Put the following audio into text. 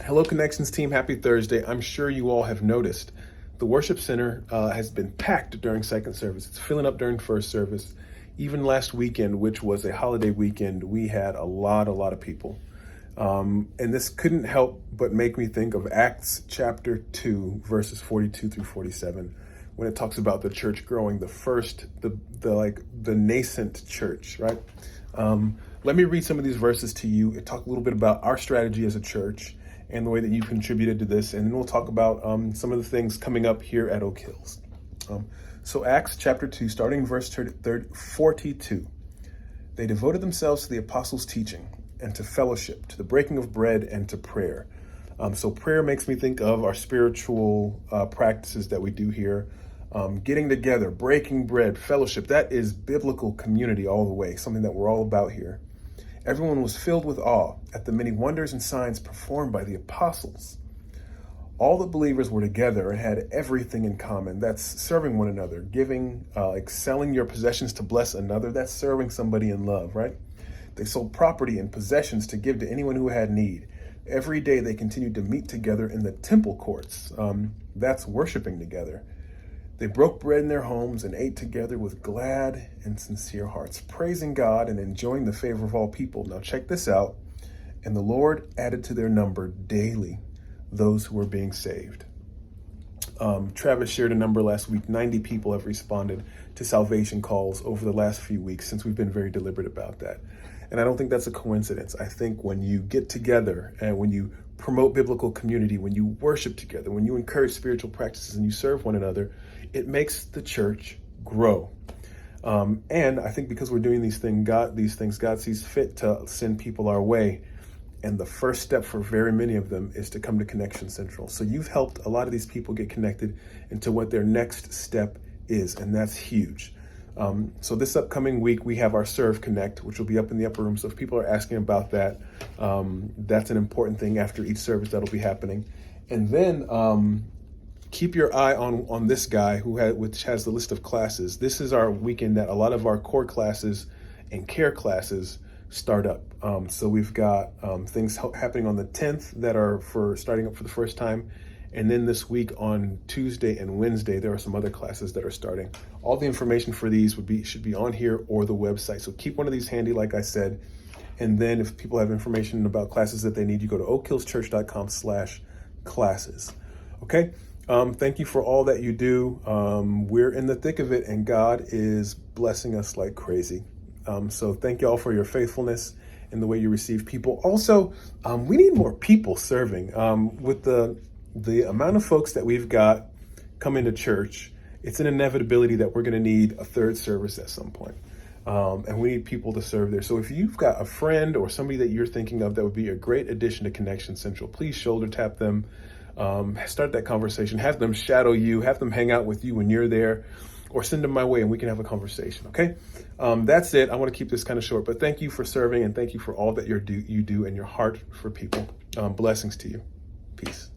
Hello, Connections team. Happy Thursday. I'm sure you all have noticed the worship center has been packed during second service. It's filling up during first service. Even last weekend, which was a holiday weekend, we had a lot of people. And this couldn't help but make me think of Acts chapter 2, verses 42 through 47, when it talks about the church growing, the nascent church, right? Let me read some of these verses to you and talk a little bit about our strategy as a church and the way that you contributed to this. And then we'll talk about some of the things coming up here at Oak Hills. So Acts chapter 2, starting verse 42. They devoted themselves to the apostles' teaching and to fellowship, to the breaking of bread and to prayer. So prayer makes me think of our spiritual practices that we do here. Getting together, breaking bread, fellowship, that is biblical community all the way, something that we're all about here. Everyone was filled with awe at the many wonders and signs performed by the apostles. All the believers were together and had everything in common. That's serving one another, giving, like selling your possessions to bless another. That's serving somebody in love, right? They sold property and possessions to give to anyone who had need. Every day they continued to meet together in the temple courts. That's worshiping together. They broke bread in their homes and ate together with glad and sincere hearts, praising God and enjoying the favor of all people. Now check this out. And the Lord added to their number daily those who were being saved. Travis shared a number last week. 90 people have responded to salvation calls over the last few weeks since we've been very deliberate about that. And I don't think that's a coincidence. I think when you get together and when you promote biblical community, when you worship together, when you encourage spiritual practices and you serve one another, it makes the church grow. And I think because we're doing these things, God sees fit to send people our way. And the first step for very many of them is to come to Connection Central. So you've helped a lot of these people get connected into what their next step is, and that's huge. So this upcoming week, we have our Serve Connect, which will be up in the upper room. So if people are asking about that, that's an important thing after each service that'll be happening. And then keep your eye on this guy which has the list of classes. This is our weekend that a lot of our core classes and care classes start up. So we've got things happening on the 10th that are for starting up for the first time. And then this week on Tuesday and Wednesday, there are some other classes that are starting. All the information for these should be on here or the website. So keep one of these handy, like I said. And then if people have information about classes that they need, you go to oakhillschurch.com/classes. Okay. Thank you for all that you do. We're in the thick of it and God is blessing us like crazy. So thank you all for your faithfulness and the way you receive people. Also, we need more people serving. With the amount of folks that we've got coming to church, it's an inevitability that we're going to need a third service at some point. And we need people to serve there. So if you've got a friend or somebody that you're thinking of that would be a great addition to Connection Central, please shoulder tap them, start that conversation, have them shadow you, have them hang out with you when you're there, or send them my way and we can have a conversation. Okay. That's it. I want to keep this kind of short, but thank you for serving and thank you for all that you do and your heart for people. Blessings to you. Peace.